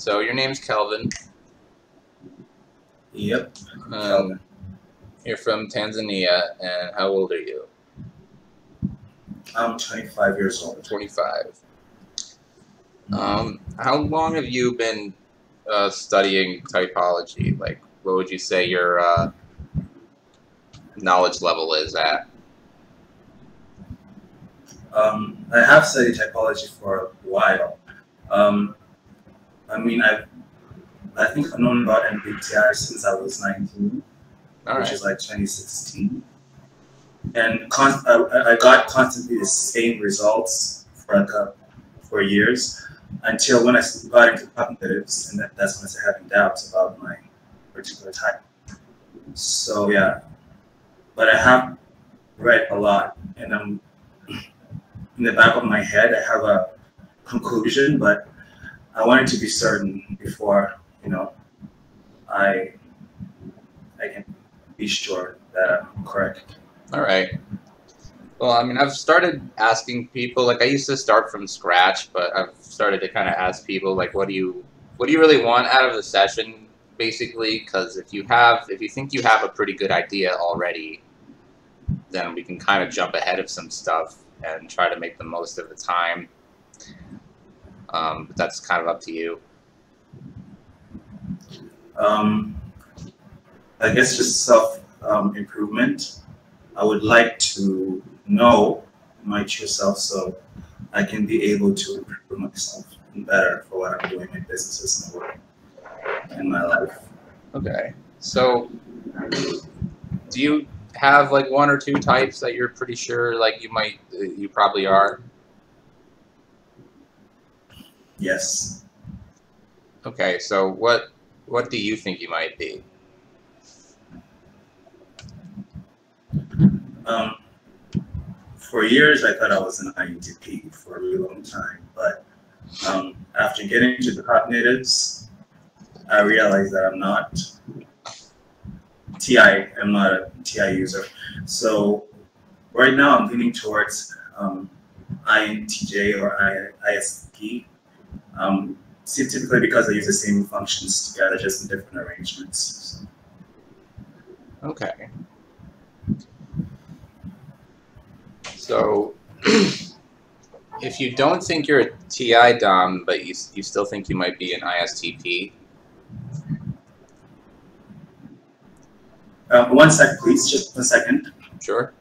So your name's Kelvin. Yep. Kelvin. You're from Tanzania, and how old are you? I'm 25 years old. 25. How long have you been studying typology? Like, what would you say your knowledge level is at? I have studied typology for a while. I mean, I think I've known about MBTI since I was 19, which is like 2016. And I got constantly the same results for years until when I got into cognitives, and that's when I started having doubts about my particular type. So yeah, but I have read a lot, and in the back of my head, I have a conclusion, but I wanted to be certain before, I can be sure that I'm correct. All right. Well, I mean, I've started asking people, like I used to start from scratch, but I've started to kind of ask people, like, what do you really want out of the session, basically? Because if you think you have a pretty good idea already, then we can kind of jump ahead of some stuff and try to make the most of the time. But that's kind of up to you. I guess just self-improvement. I would like to know my true self so I can be able to improve myself and better for what I'm doing in businesses and work in my life. Okay. So do you have like one or two types that you're pretty sure like you probably are? Yes. Okay, so what do you think you might be? For years, I thought I was an INTP for a really long time, but after getting into the cognitives, I realized that I'm not a TI user. So right now, I'm leaning towards INTJ or ISP, typically because I use the same functions together, just in different arrangements. Okay. So, if you don't think you're a TI Dom, but you still think you might be an ISTP. 1 sec, please. Just a second. Sure.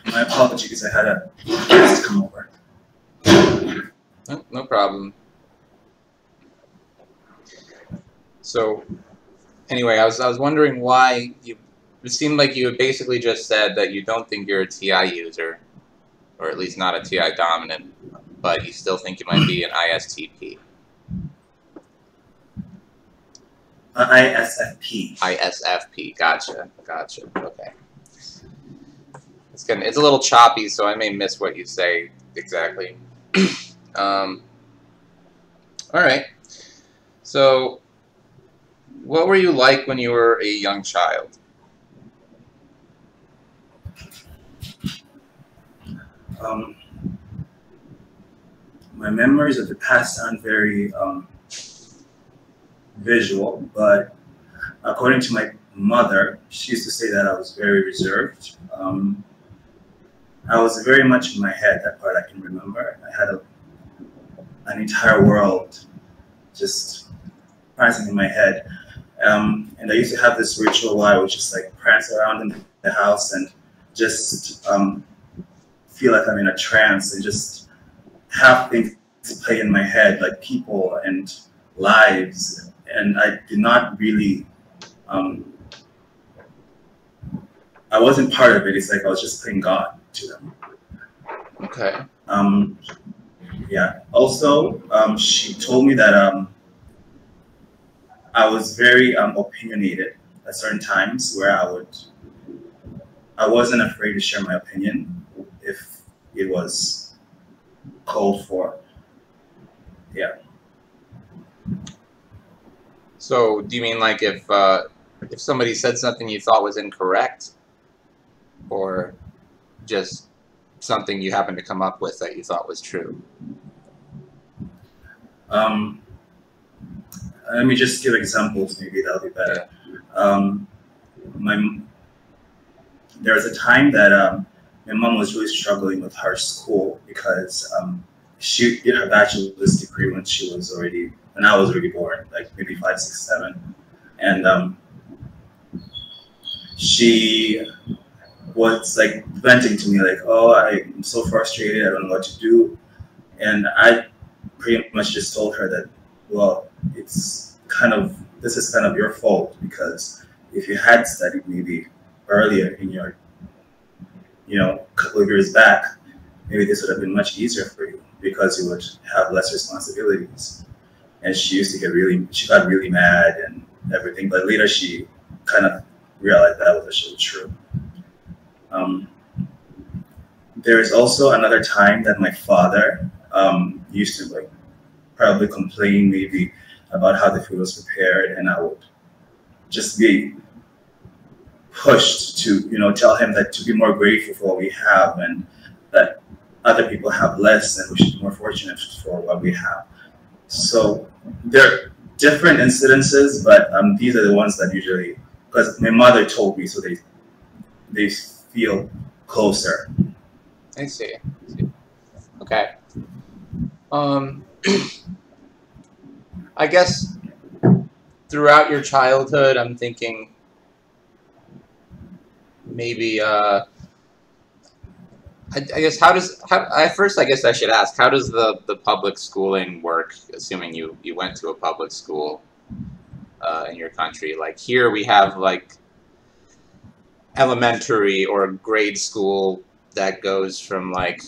My apologies, I had a guest come over. No problem. So, anyway, I was wondering why it seemed like you had basically just said that you don't think you're a TI user, or at least not a TI dominant, but you still think you might be an ISTP. ISFP. ISFP. Gotcha. Okay. It's a little choppy, so I may miss what you say exactly. All right. So, what were you like when you were a young child? My memories of the past aren't very visual, but according to my mother, she used to say that I was very reserved. I was very much in my head, that part I can remember. I had an entire world just prancing in my head. And I used to have this ritual where I would just like prance around in the house and just feel like I'm in a trance and just have things play in my head, like people and lives. And I did not really, I wasn't part of it. It's like I was just playing God to them. Okay. Yeah. Also, she told me that I was very opinionated at certain times where I wasn't afraid to share my opinion if it was called for. Yeah. So, do you mean like if somebody said something you thought was incorrect, or just something you happened to come up with that you thought was true? Let me just give examples. Maybe that'll be better. Yeah. My there was a time that my mom was really struggling with her school because she did her bachelor's degree when I was already born, like maybe 5, 6, 7, and she was like venting to me like, "Oh, I'm so frustrated. I don't know what to do," and I pretty much just told her that, well, this is kind of your fault because if you had studied maybe earlier in your, couple of years back, maybe this would have been much easier for you because you would have less responsibilities. And she got really mad and everything, but later she kind of realized that was actually true. There is also another time that my father used to like probably complain maybe about how the food was prepared, and I would just be pushed to tell him that to be more grateful for what we have and that other people have less and we should be more fortunate for what we have. So there are different incidences, but these are the ones that usually, because my mother told me, so they feel closer. I see. Okay. I guess throughout your childhood, I'm thinking maybe I guess I guess I should ask, how does the public schooling work, assuming you went to a public school in your country? Like here we have like elementary or grade school that goes from like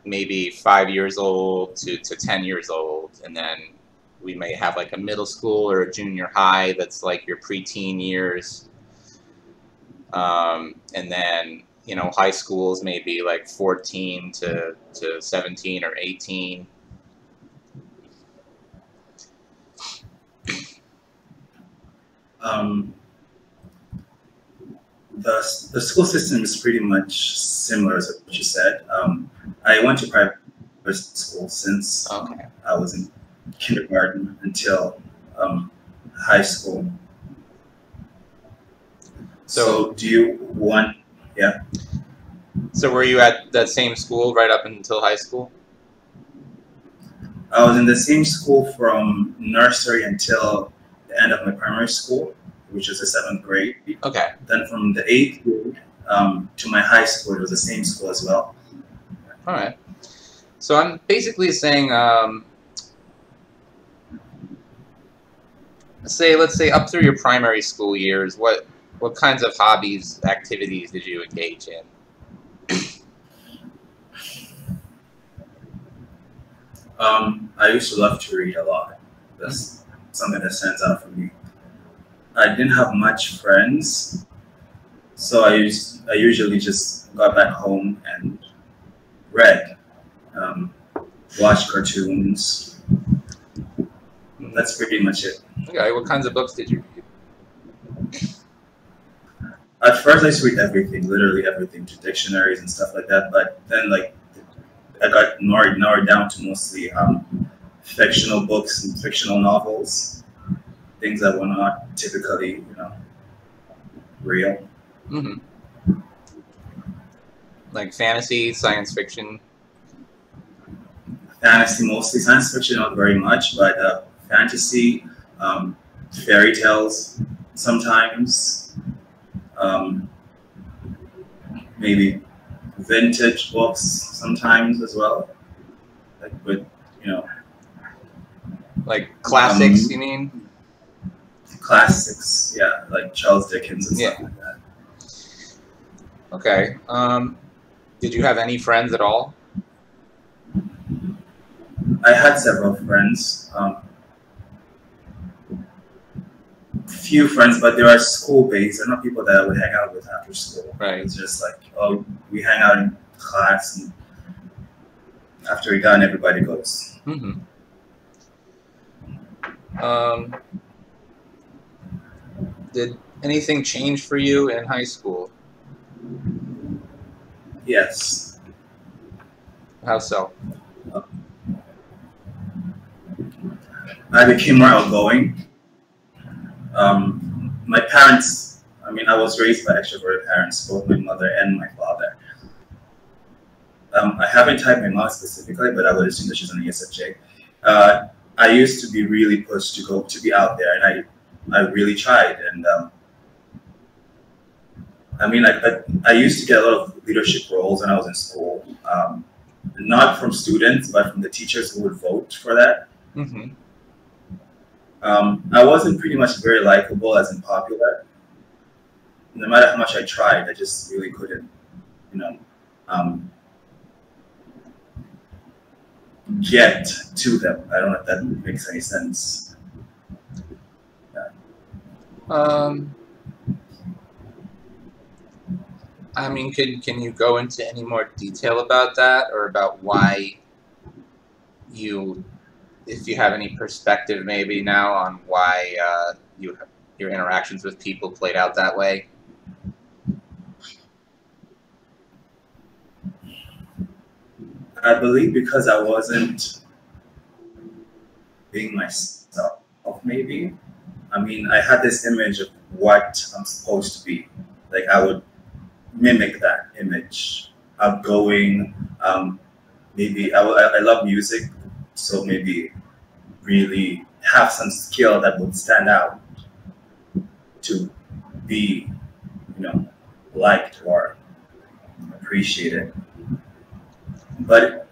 maybe 5 years old to 10 years old, and then we may have like a middle school or a junior high that's like your preteen years, and then high schools maybe like 14 to 17 or 18. The school system is pretty much similar as what you said. I went to private school since I was in kindergarten until high school. So do you want, yeah? So were you at that same school right up until high school? I was in the same school from nursery until the end of my primary school, which is the 7th grade. Okay. Then from the 8th grade to my high school, it was the same school as well. All right. So I'm basically saying, let's say up through your primary school years, what kinds of hobbies, activities did you engage in? I used to love to read a lot. That's something that stands out for me. I didn't have much friends, so I usually just got back home and read, watched cartoons. That's pretty much it. Okay, what kinds of books did you read? At first, I used to read everything, literally everything, to dictionaries and stuff like that. But then, like, I got narrowed down to mostly fictional books and fictional novels, things that were not typically, real. Mm-hmm. Like fantasy, science fiction? Fantasy mostly. Science fiction not very much, but fantasy, fairy tales sometimes, maybe vintage books sometimes as well. Like with, like classics, you mean? Classics, yeah, like Charles Dickens and stuff like that. Okay. Did you have any friends at all? I had several friends. Few friends, but they are school-based. They're not people that I would hang out with after school. Right. It's just like, oh, we hang out in class, and after we're done, everybody goes. Mm-hmm. Did anything change for you in high school? Yes. How so? I became more outgoing. My parents, I mean, I was raised by extroverted parents, both my mother and my father. I haven't typed my mom specifically, but I would assume that she's on the ESFJ. I used to be really pushed to be out there, and I really tried. And I mean, I used to get a lot of leadership roles when I was in school, not from students, but from the teachers who would vote for that. Mm-hmm. I wasn't pretty much very likable, as in popular. No matter how much I tried, I just really couldn't, get to them. I don't know if that makes any sense. Yeah. I mean, can you go into any more detail about that, or about why if you have any perspective maybe now on why your interactions with people played out that way? I believe because I wasn't being myself, maybe. I mean, I had this image of what I'm supposed to be. Like, I would mimic that image. Outgoing, maybe I love music, so maybe really have some skill that would stand out to be, liked or appreciated. But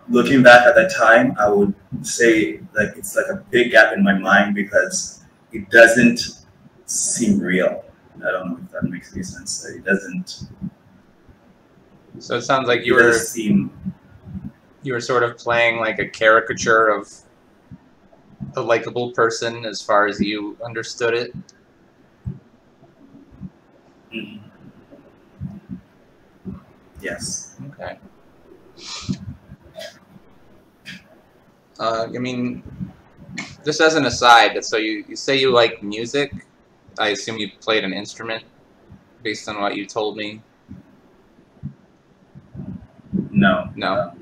looking back at that time, I would say like it's like a big gap in my mind because it doesn't seem real. I don't know if that makes any sense. It doesn't. So it sounds like you were sort of playing like a caricature of a likable person as far as you understood it. Mm-hmm. Yes. Okay. I mean, just as an aside, so you say you like music. I assume you played an instrument based on what you told me. No. No?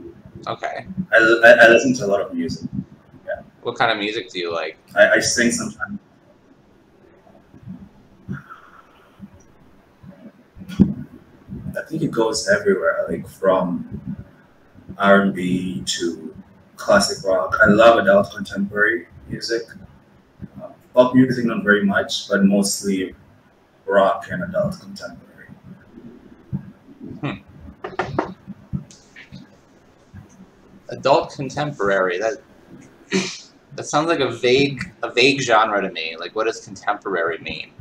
Okay. I listen to a lot of music. Yeah. What kind of music do you like? I sing sometimes. I think it goes everywhere, like from R&B to classic rock. I love adult contemporary music. Pop music, not very much, but mostly rock and adult contemporary. Adult contemporary. That sounds like a vague genre to me. Like, what does contemporary mean?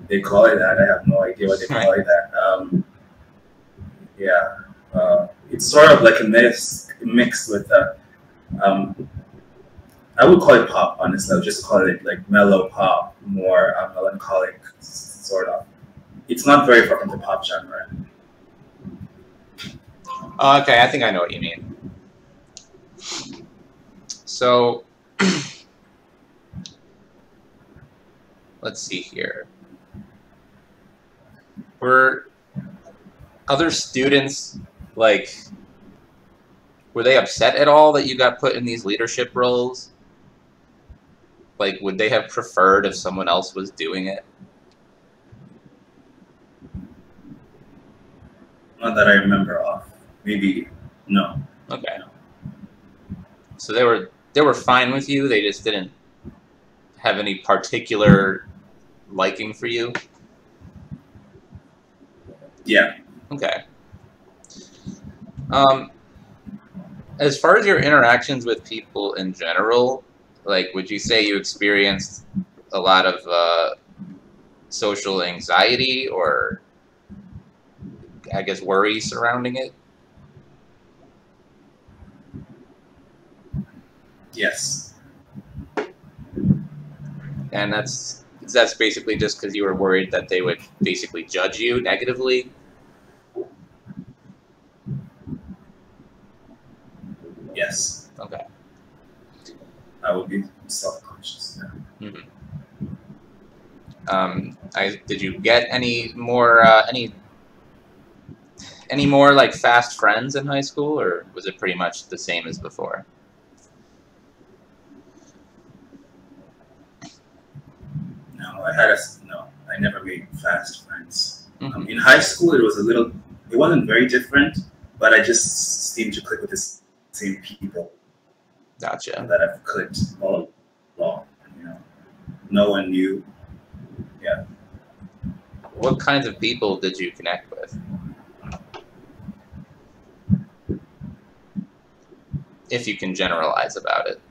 They call it that. I have no idea what they call it that. Yeah, it's sort of like a mix with I would call it pop, honestly. I would just call it like mellow pop, more melancholic, sort of. It's not very far from the pop genre. Okay, I think I know what you mean. So, let's see here. Were other students, like, were they upset at all that you got put in these leadership roles? Like, would they have preferred if someone else was doing it? Not that I remember off. Maybe no. Okay. So they were fine with you. They just didn't have any particular liking for you. Yeah. Okay. As far as your interactions with people in general, like, would you say you experienced a lot of social anxiety or, I guess, worry surrounding it? Yes. And that's basically just because you were worried that they would basically judge you negatively? Yes. Okay. I would be self-conscious. Yeah. Did you get any more like fast friends in high school, or was it pretty much the same as before? No, I never made fast friends. In high school, it wasn't very different, but I just seemed to click with the same people. Gotcha. That I've clicked all along. No one knew. Yeah. What kinds of people did you connect with? If you can generalize about it.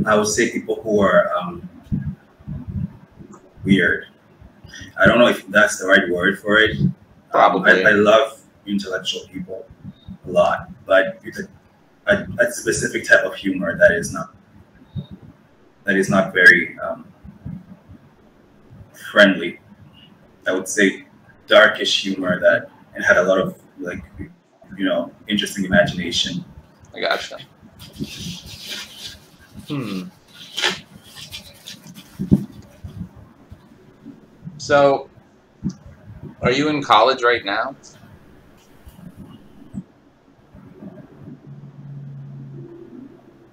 I would say people who are weird. I don't know if that's the right word for it. Probably. I love intellectual people a lot, but with a specific type of humor that is not very friendly. I would say darkish humor and had a lot of interesting imagination. I gotcha. So, are you in college right now?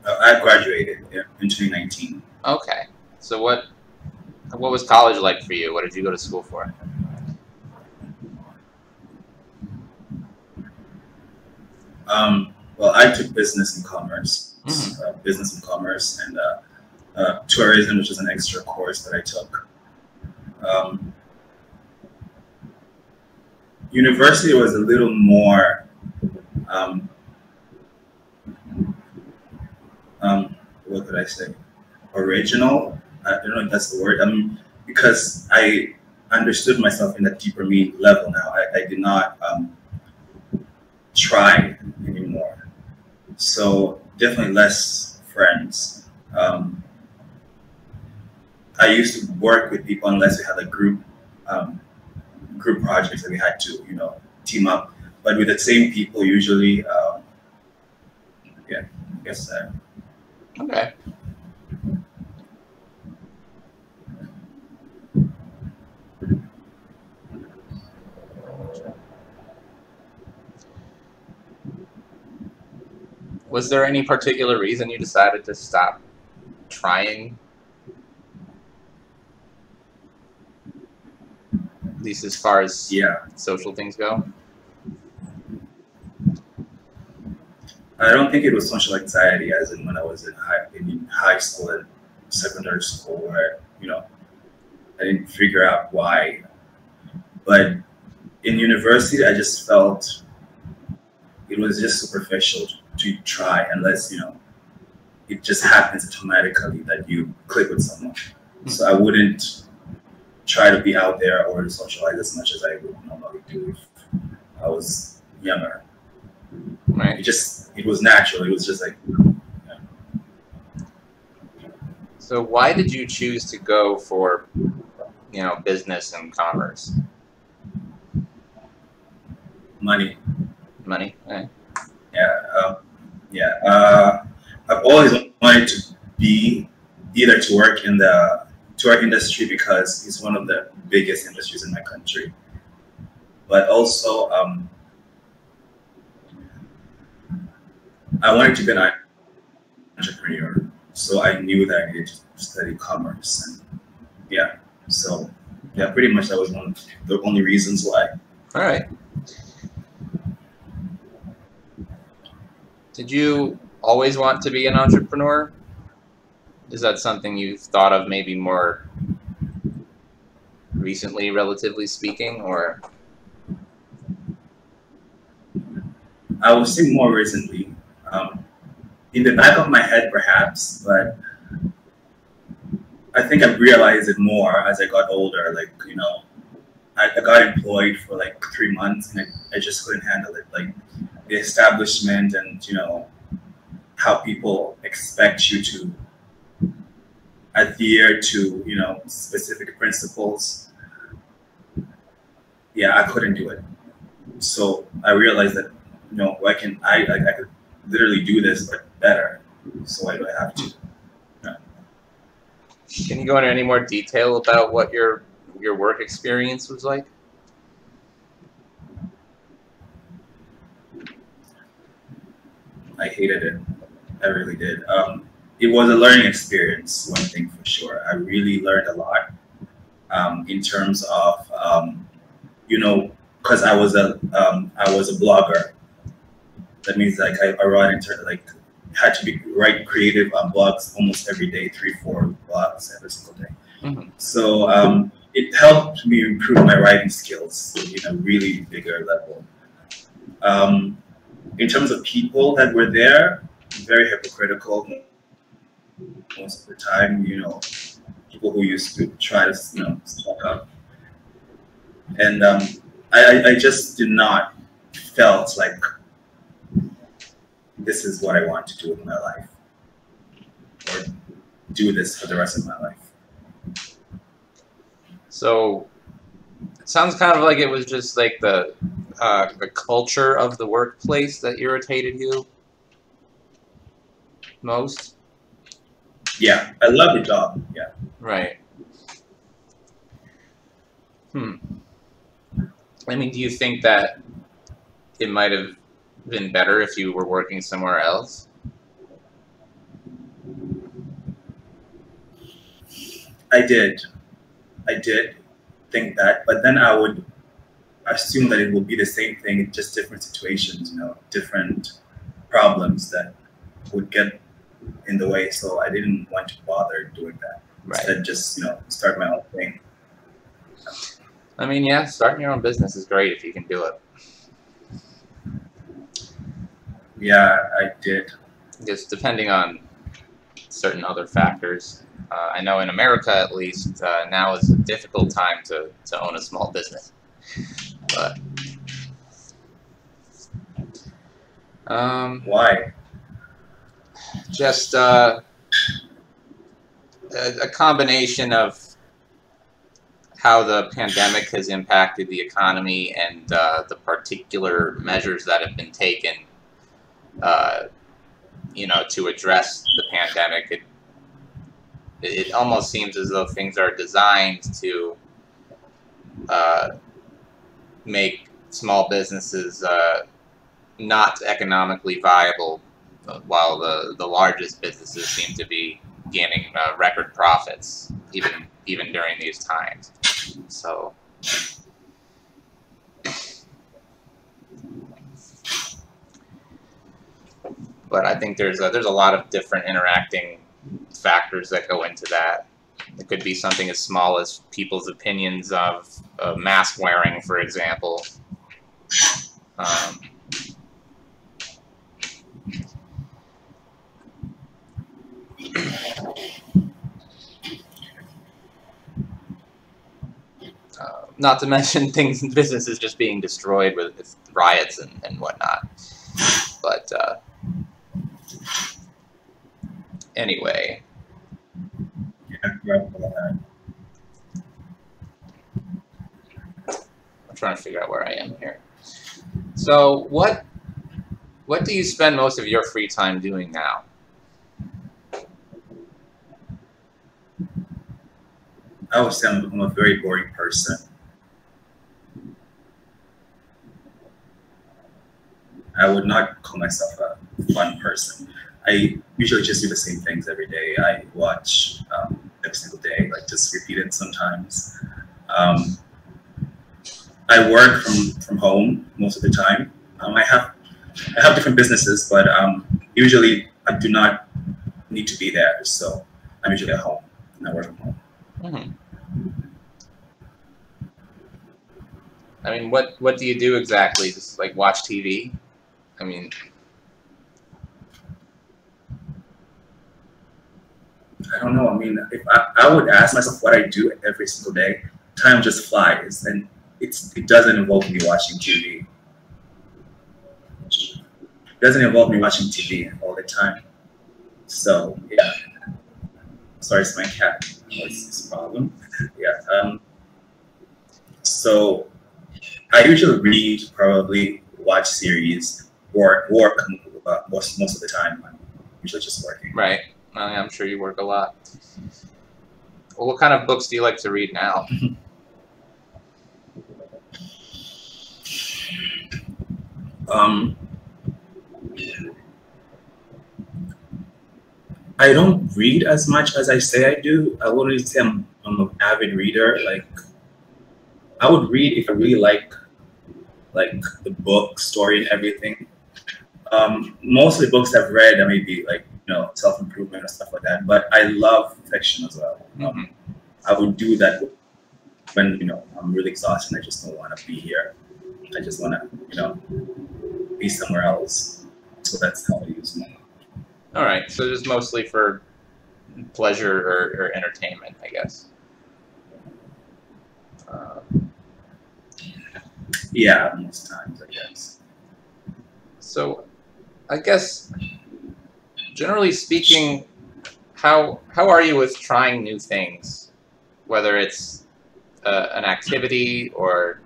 I graduated in 2019. Okay. So what was college like for you? What did you go to school for? Well, I took business and commerce, and tourism, which is an extra course that I took. University was a little more, what could I say, original. I don't know if that's the word. Because I understood myself in a deeper level now. I did not try anymore. So definitely less friends. I used to work with people unless we had a group projects that we had to, team up. But with the same people, usually, yeah, I guess that. Okay. Was there any particular reason you decided to stop trying? At least as far as social things go? I don't think it was social anxiety as in when I was in high school and secondary school where, I didn't figure out why. But in university, I just felt it was just superficial to try unless, it just happens automatically that you click with someone. So I wouldn't try to be out there or to socialize as much as I would normally do if I was younger. Right. It was natural. It was just like. Yeah. So why did you choose to go for, business and commerce? Money. Money. Okay. Yeah. I've always wanted to be either to work in the tour industry because it's one of the biggest industries in my country, but also I wanted to be an entrepreneur, so I knew that I needed to study commerce. And pretty much that was one of the only reasons why. All right. Did you always want to be an entrepreneur? Is that something you've thought of maybe more recently, relatively speaking, or? I would say more recently. In the back of my head, perhaps, but I think I realized it more as I got older. Like, you know, I got employed for like 3 months and I just couldn't handle it. Like the establishment and, you know, how people expect you to adhere to, you know, specific principles. Yeah, I couldn't do it. So I realized that, you know, I could literally do this, but better. So why do I have to? Yeah. Can you go into any more detail about what your work experience was like? I hated it. I really did. It was a learning experience, one thing for sure. I really learned a lot in terms of, you know, because I was a blogger. That means like I write into like had to be write creative blogs almost every day, 3-4 blogs every single day. Mm-hmm. So it helped me improve my writing skills in a really bigger level. In terms of people that were there, very hypocritical most of the time. You know, people who used to try to, you know, stuck up, and I just did not felt like this is what I want to do with my life, or do this for the rest of my life. So it sounds kind of like it was just like the culture of the workplace that irritated you most. Yeah, I love the job. Yeah. Right. I mean, do you think that it might have been better if you were working somewhere else? I did think that, but then I would assume that it would be the same thing, just different situations, you know, different problems that would get in the way. So I didn't want to bother doing that. Right. Instead, just, you know, start my own thing. I mean, yeah, starting your own business is great if you can do it. Yeah, I did. Just depending on certain other factors. I know in America, at least, now is a difficult time to own a small business. But why? Just a combination of how the pandemic has impacted the economy and the particular measures that have been taken, you know, to address the pandemic. It almost seems as though things are designed to make small businesses not economically viable, while the largest businesses seem to be gaining record profits, even during these times. So, but I think there's a lot of different interacting factors that go into that. It could be something as small as people's opinions of mask wearing, for example. Not to mention businesses just being destroyed with riots and whatnot. But anyway. Yeah, I'm trying to figure out where I am here. So what do you spend most of your free time doing now? I would say I'm a very boring person. I would not call myself a fun person. I usually just do the same things every day. I watch every single day, like just repeat it sometimes. I work from home most of the time. I have different businesses, but usually I do not need to be there. So I'm usually at home and I work from home. Mm-hmm. I mean, what do you do exactly? Just like watch TV? I mean, I don't know. I mean, if I would ask myself what I do every single day, time just flies, and it doesn't involve me watching TV. It doesn't involve me watching TV all the time. So yeah, sorry, it's my cat. What's this problem? Yeah. So I usually read, probably watch series, work most of the time. I'm usually just working. Right. I'm sure you work a lot. Well, what kind of books do you like to read now? I don't read as much as I say I do. I wouldn't say I'm an avid reader. Like, I would read if I really like the book, story, and everything. Most of the books I've read are maybe like, self-improvement or stuff like that. But I love fiction as well. I would do that when I'm really exhausted and I just don't want to be here. I just want to be somewhere else. So that's how I use my. All right, so just mostly for pleasure or entertainment, I guess. Yeah, most times, I guess. So, I guess, generally speaking, how are you with trying new things? Whether it's an activity or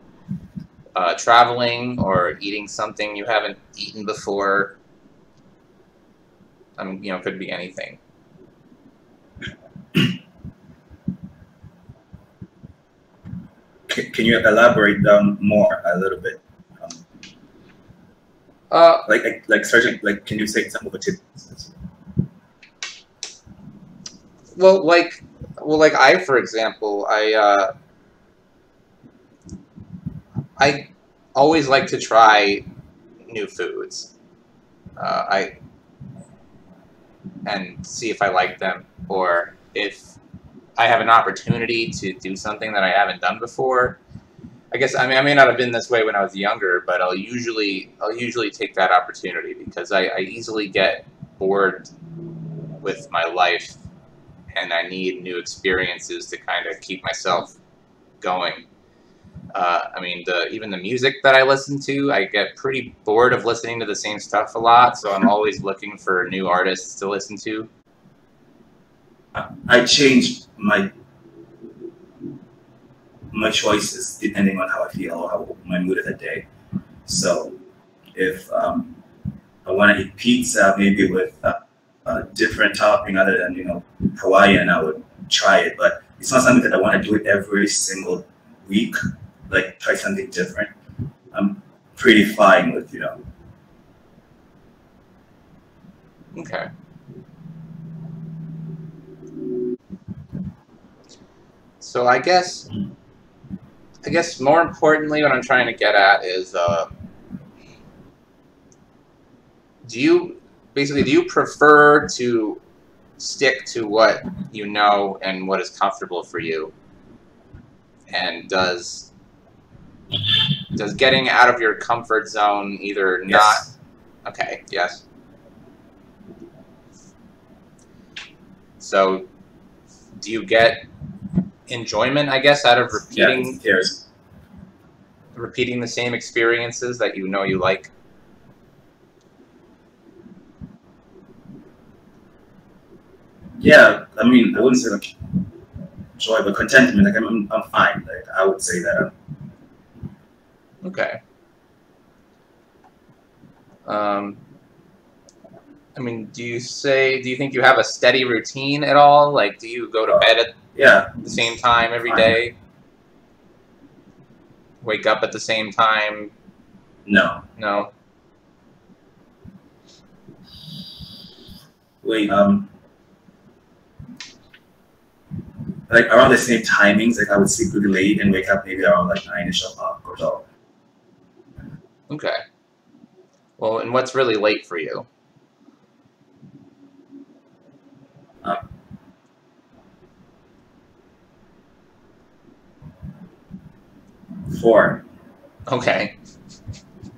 traveling or eating something you haven't eaten before. Could be anything. Can you elaborate more a little bit? Searching, can you say some of the tips? Well, I, for example, I always like to try new foods. And see if I like them, or if I have an opportunity to do something that I haven't done before. I guess I may not have been this way when I was younger, but I'll usually take that opportunity because I easily get bored with my life, and I need new experiences to kind of keep myself going. Even the music that I listen to, I get pretty bored of listening to the same stuff a lot, so I'm always looking for new artists to listen to. I change my choices depending on how I feel or how my mood of the day. So if I want to eat pizza, maybe with a different topping other than Hawaiian, I would try it. But it's not something that I want to do it every single week. Like, try something different. I'm pretty fine with, Okay. So I guess more importantly, what I'm trying to get at is, do you prefer to stick to what you know and what is comfortable for you? And does getting out of your comfort zone either yes. not... Okay, yes. So, do you get enjoyment, I guess, out of repeating the same experiences that you know you like? Yeah, I wouldn't say like joy, but contentment. Like, I'm fine. Like, I would say that. Okay. Do you think you have a steady routine at all? Like, do you go to bed at the same time every day? Wake up at the same time? No. No? Wait, like around the same timings, like I would sleep really late and wake up maybe around like 9-ish o'clock or so. Okay. Well, and what's really late for you? 4. Okay.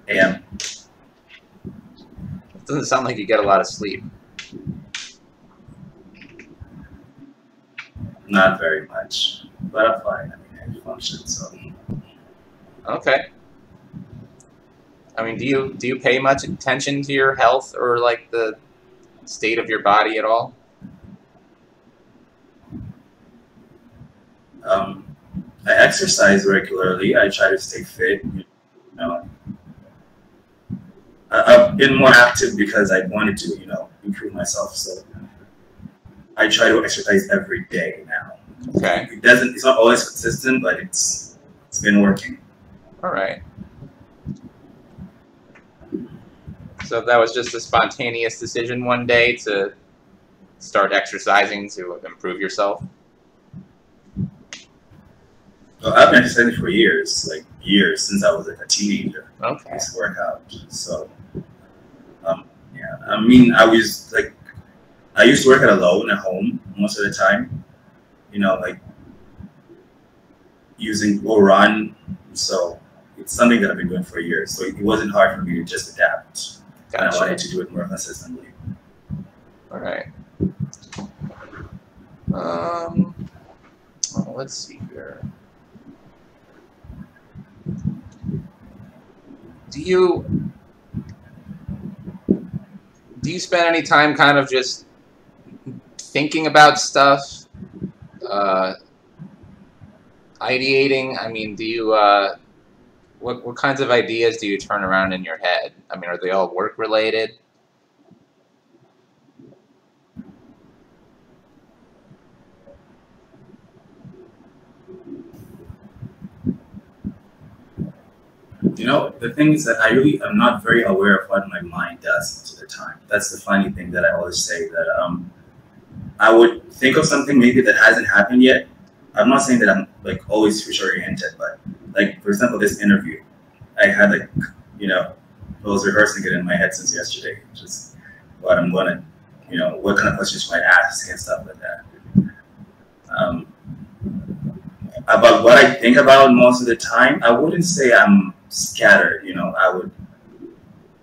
A.M. It doesn't sound like you get a lot of sleep. Not very much, but I'm fine. I mean, I function, so. Okay. I mean, do you pay much attention to your health or like the state of your body at all? I exercise regularly. I try to stay fit. You know, I've been more active because I wanted to, improve myself. So I try to exercise every day now. Okay. It's not always consistent, but it's been working. All right. So that was just a spontaneous decision one day to start exercising to improve yourself? Well, I've been exercising for years, like years since I was like a teenager. Okay. I used to work out. So, yeah. I mean, I used to work alone at home most of the time. Like using or run. So it's something that I've been doing for years. So it wasn't hard for me to just adapt. Gotcha. And I wanted to do it more consistently. All right. Let's see here. Do you spend any time kind of just thinking about stuff, ideating? I mean, do you what kinds of ideas do you turn around in your head? I mean, are they all work related? The thing is that I'm not very aware of what my mind does most of the time. That's the funny thing that I always say, that I would think of something maybe that hasn't happened yet. I'm not saying that I'm like always future oriented, but like, for example, this interview, I had I was rehearsing it in my head since yesterday, just what I'm gonna, what kind of questions I might ask and stuff like that. About what I think about most of the time, I wouldn't say I'm scattered. I would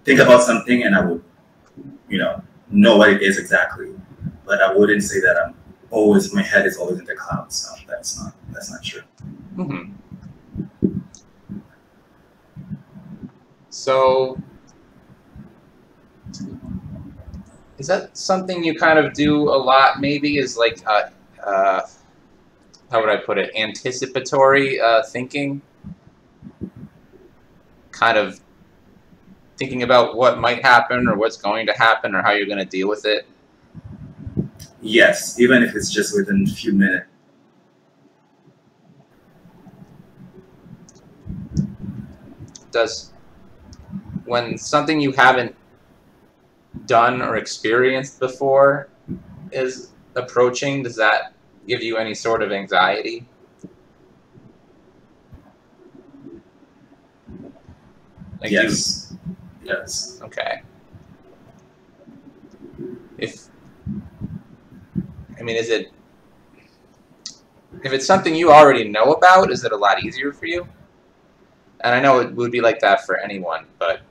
think about something and I would, know what it is exactly. But I wouldn't say that my head is always in the clouds. No, that's not true. Mm-hmm. So, is that something you kind of do a lot? Maybe is like, how would I put it? Anticipatory thinking. Kind of thinking about what might happen or what's going to happen or how you're going to deal with it. Yes, even if it's just within a few minutes. When something you haven't done or experienced before is approaching, does that give you any sort of anxiety? Like yes. Yes. Okay. If it's something you already know about, is it a lot easier for you? And I know it would be like that for anyone, but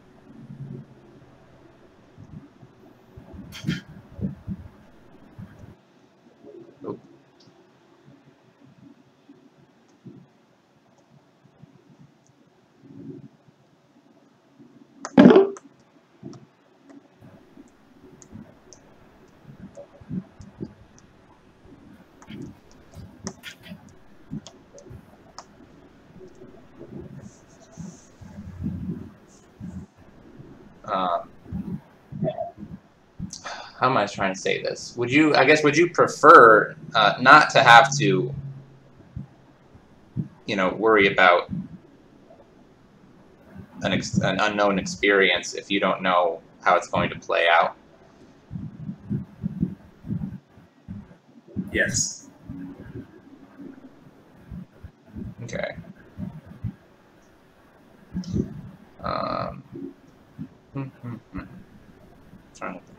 how am I trying to say this? Would you prefer not to have to, worry about an unknown experience if you don't know how it's going to play out? Yes. Okay. Trying to think.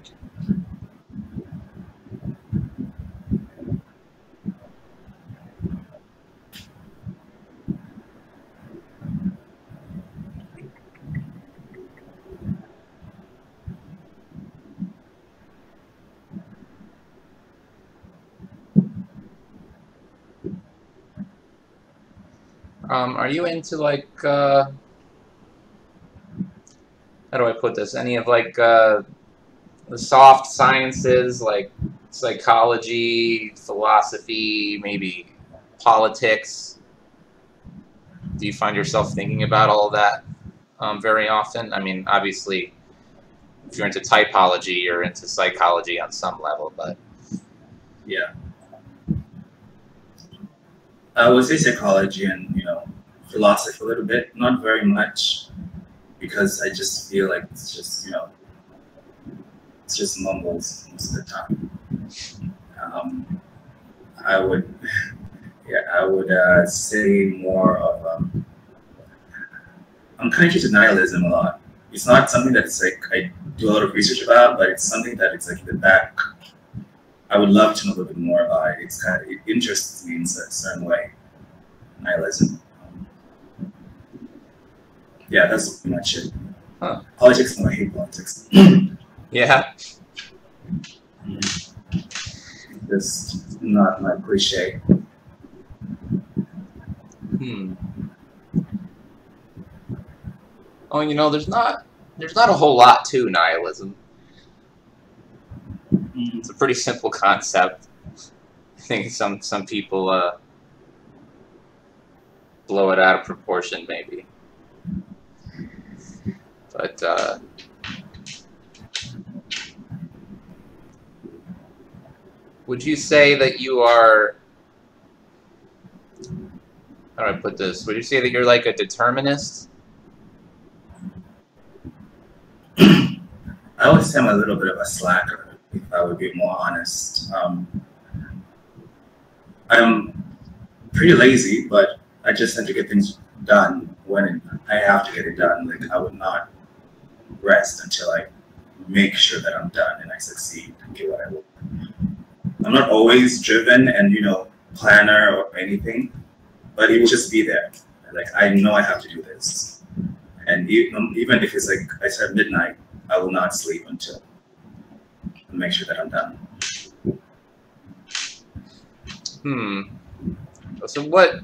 Are you into like how do I put this? Any of like the soft sciences, like psychology, philosophy, maybe politics? Do you find yourself thinking about all of that very often? I mean, obviously, if you're into typology, you're into psychology on some level, but yeah, I would say psychology and philosophy a little bit, not very much, because I just feel like it's just it's just mumbles most of the time. I would yeah, I would say more of I'm kind of into nihilism a lot. It's not something that's like I do a lot of research about, but it's something that it's like in the back. I would love to know a little bit more about it. It interests me in a certain way. Nihilism. Yeah, that's pretty much it. Huh. Politics, no, I hate politics. Yeah. Just not my cliche. Oh, there's not a whole lot to nihilism. It's a pretty simple concept. I think some people blow it out of proportion, maybe. But would you say that you are? How do I put this? Would you say that you're like a determinist? I would say I'm a little bit of a slacker, if I would be more honest. I'm pretty lazy, but I just tend to get things done when I have to get it done. Like, I would not rest until I make sure that I'm done and I succeed and get what I want. I'm not always driven and, planner or anything, but it will just be there. Like, I know I have to do this. And even if it's like I said midnight, I will not sleep until I make sure that I'm done. So what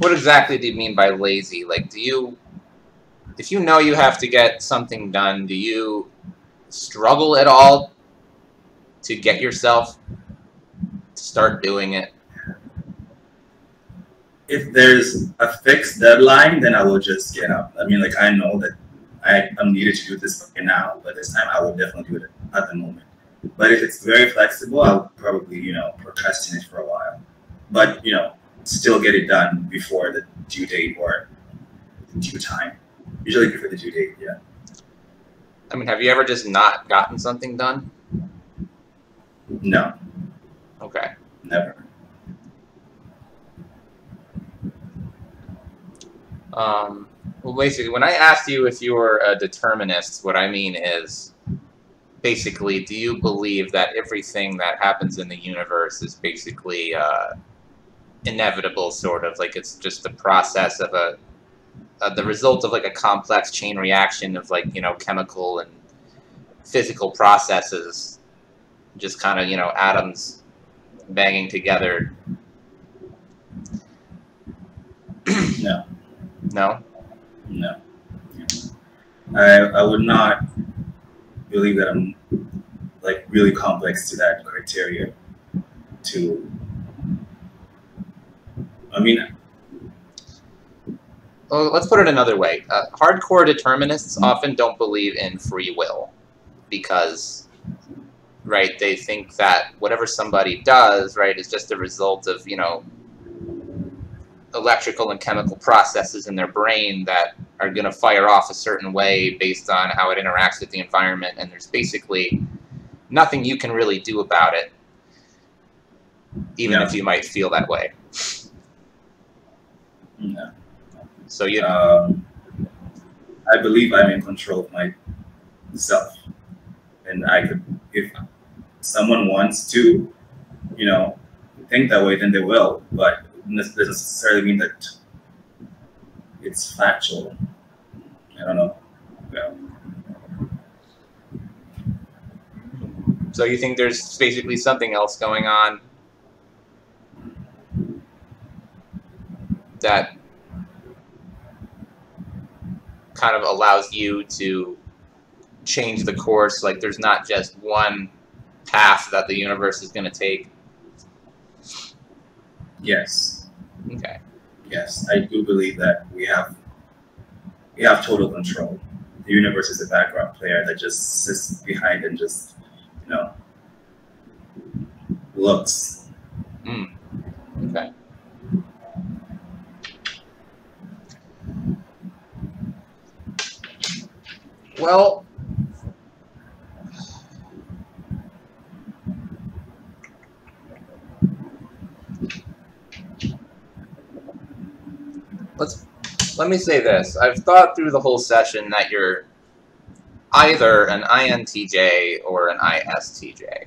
exactly do you mean by lazy? Like, if you know you have to get something done, do you struggle at all to get yourself to start doing it? If there's a fixed deadline, then I will just get up. I mean, like, I know that I'm needed to do this right now, but this time I will definitely do it at the moment. But if it's very flexible, I'll probably, procrastinate for a while. But, still get it done before the due date or the due time. Usually before the due date, yeah. I mean, have you ever just not gotten something done? No. Okay. Never. Well, basically, when I asked you if you were a determinist, what I mean is, basically, do you believe that everything that happens in the universe is basically inevitable, sort of? Like, it's just the process of the result of, like, a complex chain reaction of, like, chemical and physical processes, just kind of, atoms banging together. No. No? No. I would not believe that I'm like really complex to that criteria Well, let's put it another way. Hardcore determinists often don't believe in free will because, right, they think that whatever somebody does, right, is just a result of, electrical and chemical processes in their brain that are going to fire off a certain way based on how it interacts with the environment, and there's basically nothing you can really do about it, even if you might feel that way. No. So I believe I'm in control of myself, and if someone wants to, think that way, then they will, but it doesn't necessarily mean that it's factual. I don't know. Yeah. So you think there's basically something else going on? that kind of allows you to change the course. Like there's not just one path that the universe is going to take. Yes. Okay. Yes, I do believe that we have total control. The universe is a background player that just sits behind and just, you know, looks. Okay. Well, let me say this. I've thought through the whole session that you're either an INTJ or an ISTJ.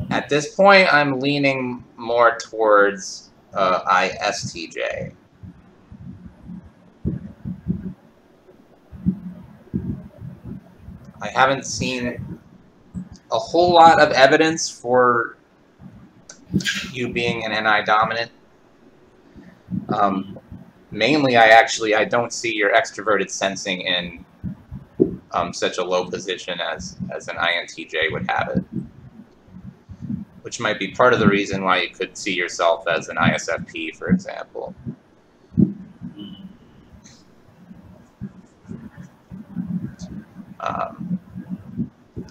At this point, I'm leaning more towards ISTJ. I haven't seen a whole lot of evidence for you being an NI dominant. Mainly, I don't see your extroverted sensing in such a low position as an INTJ would have it, which might be part of the reason why you could see yourself as an ISFP, for example.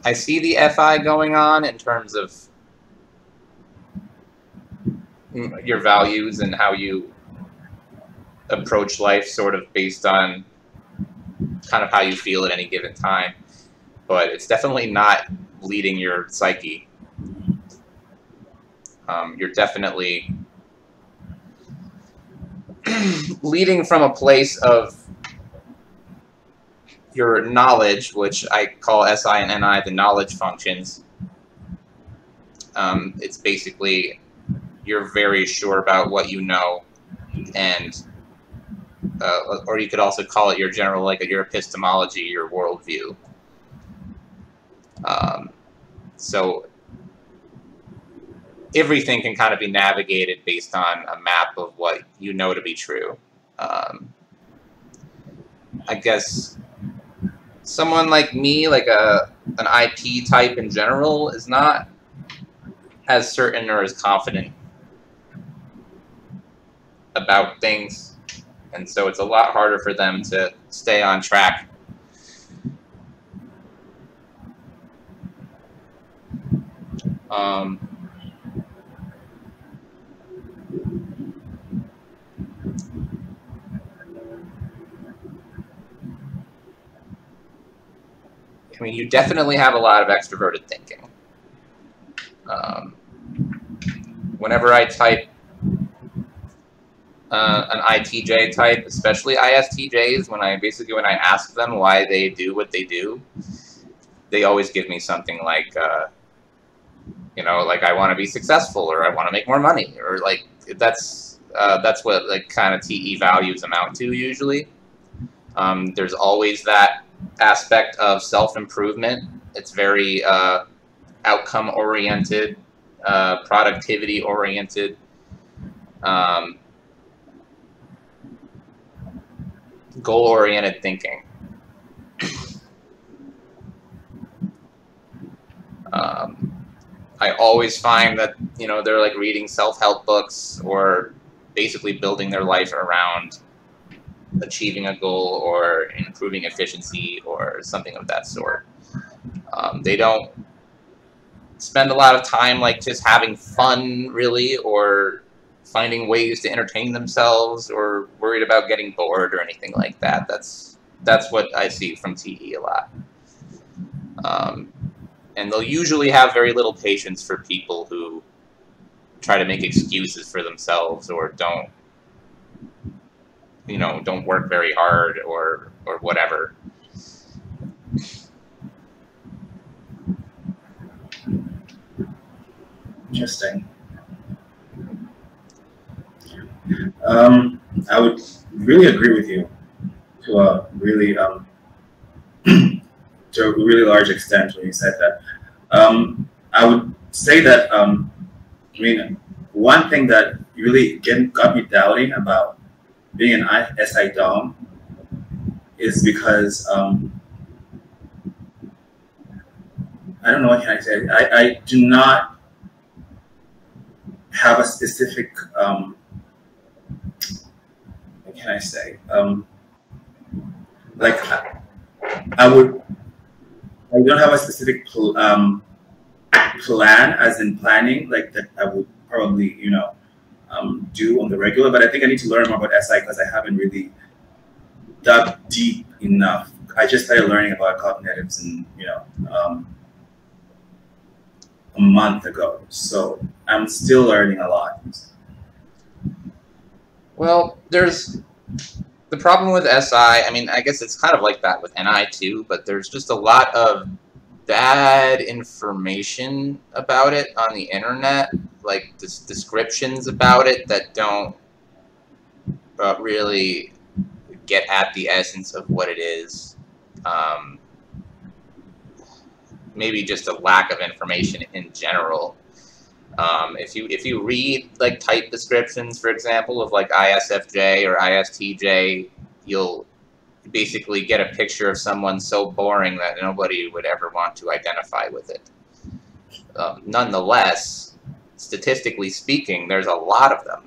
I see the FI going on in terms of your values and how you approach life, sort of based on kind of how you feel at any given time. But it's definitely not leading your psyche. You're definitely leading from a place of your knowledge, which I call SI and NI the knowledge functions. It's basically you're very sure about what you know, and or you could also call it your general, like your epistemology, your worldview. So everything can kind of be navigated based on a map of what you know to be true. I guess someone like me, like an IP type in general, is not as certain or as confident about things, and so it's a lot harder for them to stay on track. I mean, you definitely have a lot of extroverted thinking. Whenever I type an ITJ type, especially ISTJs, when I ask them why they do what they do, they always give me something like, you know, like I want to be successful, or I want to make more money, or like that's what like kind of TE values amount to usually. There's always that aspect of self-improvement. It's very outcome-oriented, productivity-oriented. Goal-oriented thinking. I always find that, you know, they're like reading self-help books or basically building their life around achieving a goal or improving efficiency or something of that sort. They don't spend a lot of time like just having fun, really, or finding ways to entertain themselves, or worried about getting bored or anything like that. That's what I see from TE a lot. And they'll usually have very little patience for people who try to make excuses for themselves or don't, you know, don't work very hard or whatever. Interesting. I would really agree with you to a really to a really large extent when you said that. I would say that I mean, one thing that really got me doubting about being an SI Dom is because I don't know what can I say. I do not have a specific what can I say? Like I don't have a specific plan, as in planning, like that I would probably do on the regular. But I think I need to learn more about SI because I haven't really dug deep enough. I just started learning about cognitives and a month ago, so I'm still learning a lot. Well, there's the problem with SI. I mean, I guess it's kind of like that with NI too, but there's just a lot of bad information about it on the internet, like descriptions about it that don't really get at the essence of what it is. Maybe just a lack of information in general. If you read like type descriptions, for example, of like ISFJ or ISTJ, you'll basically get a picture of someone so boring that nobody would ever want to identify with it. Nonetheless, statistically speaking, there's a lot of them.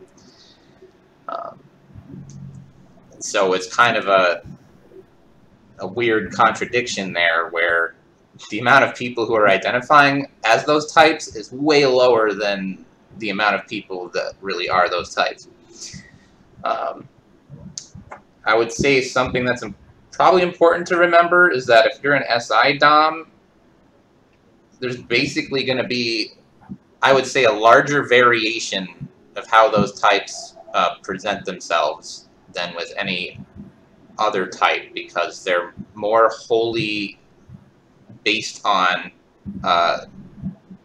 So it's kind of a weird contradiction there, where the amount of people who are identifying as those types is way lower than the amount of people that really are those types. I would say something that's probably important to remember is that if you're an SI Dom, there's basically going to be, I would say, a larger variation of how those types present themselves than with any other type, because they're more wholly based on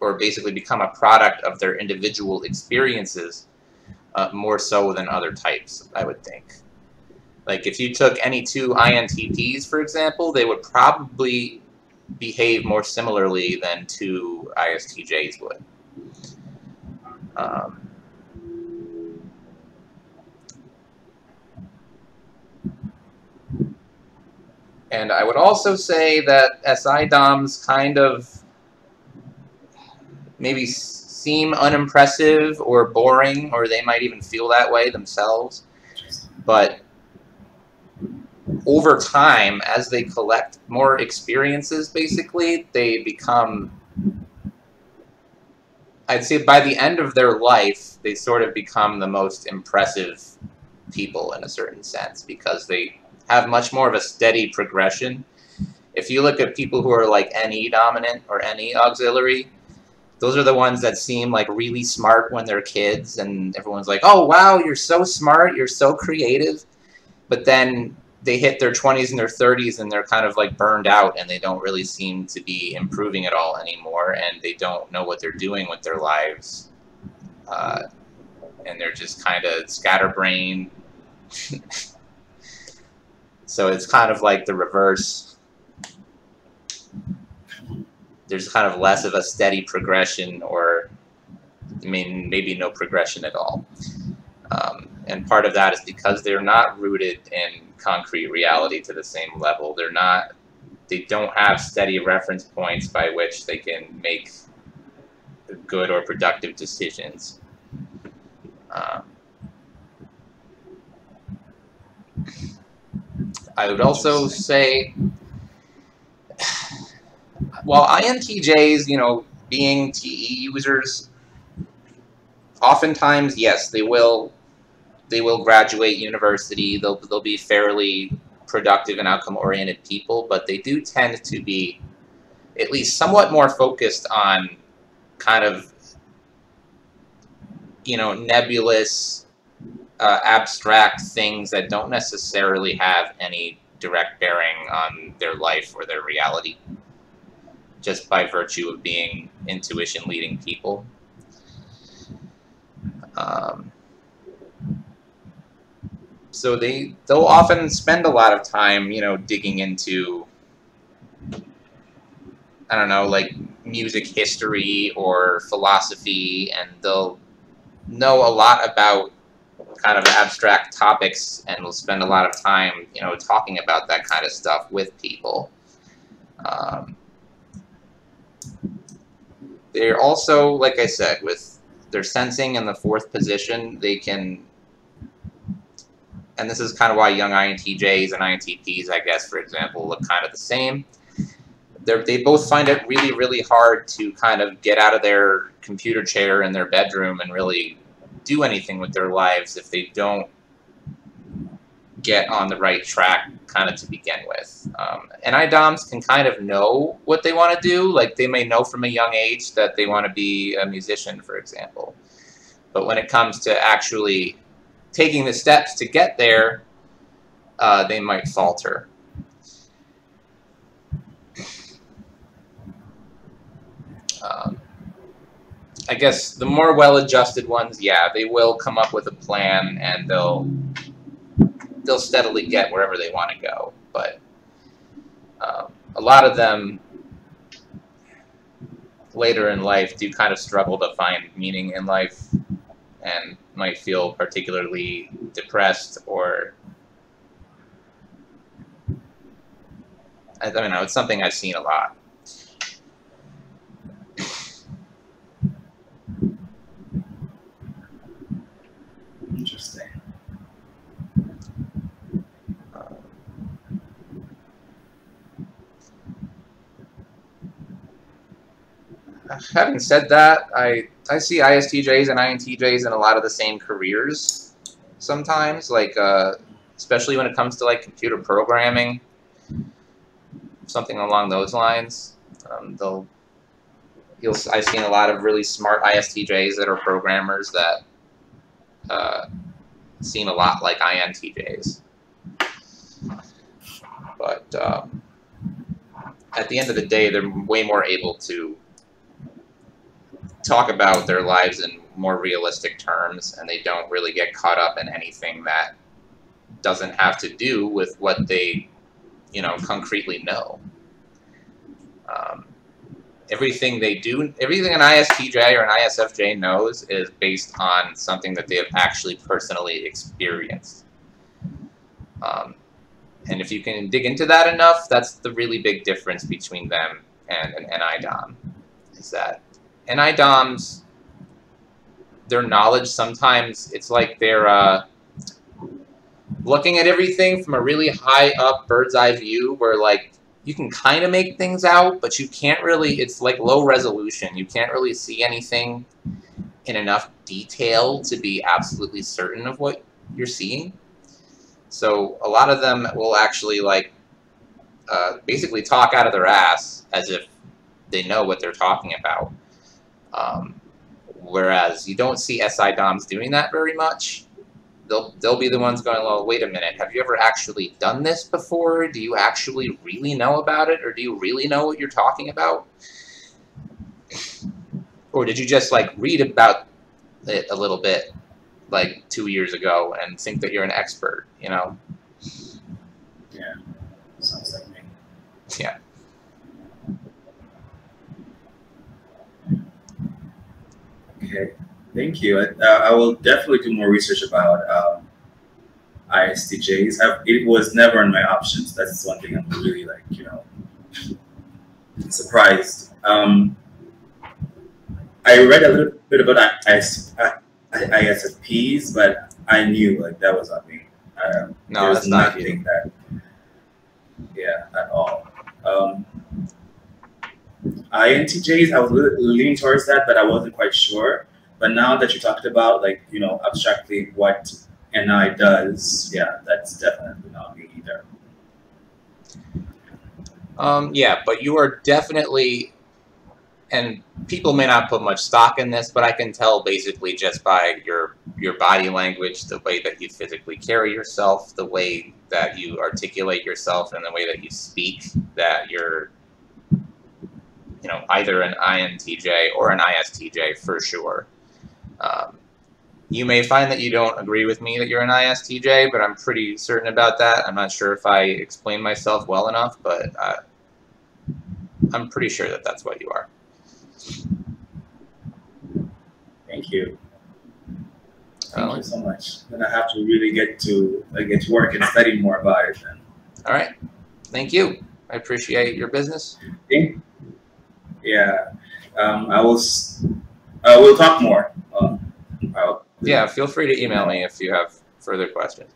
or basically become a product of their individual experiences more so than other types, I would think. Like if you took any two INTPs, for example, they would probably behave more similarly than two ISTJs would. And I would also say that SI Doms kind of maybe seem unimpressive or boring, or they might even feel that way themselves. But over time, as they collect more experiences, basically, they become, I'd say by the end of their life, they sort of become the most impressive people in a certain sense, because they have much more of a steady progression. If you look at people who are like NE dominant or NE auxiliary, those are the ones that seem like really smart when they're kids, and everyone's like, oh wow, you're so smart, you're so creative. But then they hit their 20s and their 30s and they're kind of like burned out, and they don't really seem to be improving at all anymore, and they don't know what they're doing with their lives. And they're just kind of scatterbrained. So it's kind of like the reverse. There's kind of less of a steady progression, or I mean, maybe no progression at all. And part of that is because they're not rooted in concrete reality to the same level. They don't have steady reference points by which they can make good or productive decisions. I would also say, while INTJs, being TE users, oftentimes, yes, they will graduate university. They'll be fairly productive and outcome-oriented people, but they do tend to be at least somewhat more focused on kind of, nebulous, abstract things that don't necessarily have any direct bearing on their life or their reality, just by virtue of being intuition-leading people. So they'll often spend a lot of time, digging into, I don't know, like music history or philosophy, and they'll know a lot about kind of abstract topics and will spend a lot of time, you know, talking about that kind of stuff with people. They're also, like I said, with their sensing in the 4th position, they can, and this is kind of why young INTJs and INTPs, I guess, for example, look kind of the same. They both find it really, really hard to kind of get out of their computer chair in their bedroom and really do anything with their lives if they don't get on the right track kind of to begin with. NI-DOMs can kind of know what they want to do. Like, they may know from a young age that they want to be a musician, for example. But when it comes to actually taking the steps to get there, they might falter. I guess the more well-adjusted ones, yeah, they will come up with a plan and they'll steadily get wherever they want to go. But a lot of them later in life do kind of struggle to find meaning in life and might feel particularly depressed, or I don't know, it's something I've seen a lot. Interesting. Having said that, I see ISTJs and INTJs in a lot of the same careers sometimes, like especially when it comes to like computer programming, something along those lines. I've seen a lot of really smart ISTJs that are programmers that seem a lot like INTJs. But at the end of the day, they're way more able to talk about their lives in more realistic terms, and they don't really get caught up in anything that doesn't have to do with what they, you know, concretely know. Everything they do, everything an ISTJ or an ISFJ knows is based on something that they have actually personally experienced. And if you can dig into that enough, that's the really big difference between them and an NI-DOM, is that NI-DOMs, their knowledge sometimes, it's like they're looking at everything from a really high up bird's eye view where, like, you can kind of make things out, but you can't really, it's like low resolution. You can't really see anything in enough detail to be absolutely certain of what you're seeing. So a lot of them will actually, like, basically talk out of their ass as if they know what they're talking about. Whereas you don't see SI-DOMs doing that very much. They'll be the ones going, well, wait a minute, have you ever actually done this before? Do you actually really know about it? Or do you really know what you're talking about? Or did you just, like, read about it a little bit, like, 2 years ago and think that you're an expert, you know? Yeah, sounds like me. Yeah. Okay, thank you. I will definitely do more research about ISTJs. It was never in my options. That's one thing I'm really, like, you know, surprised. I read a little bit about ISFPs, but I knew, like, that was not me. No, that's not you. That, yeah, at all. INTJs, I was leaning towards that, but I wasn't quite sure. But now that you talked about, like, you know, abstractly what NI does, yeah, that's definitely not me either. Yeah, but you are definitely, and people may not put much stock in this, but I can tell basically just by your body language, the way that you physically carry yourself, the way that you articulate yourself, and the way that you speak, that you're, you know, either an INTJ or an ISTJ for sure. You may find that you don't agree with me that you're an ISTJ, but I'm pretty certain about that. I'm not sure if I explain myself well enough, but I'm pretty sure that that's what you are. Thank you. Thank you so much. Then I have to really get to work and study more about it then. All right. Thank you. I appreciate your business. Yeah. I will talk more. Yeah, feel free to email me if you have further questions.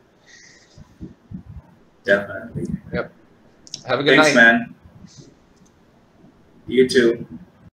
Definitely. Yep. Have a good night. Thanks, man. You too.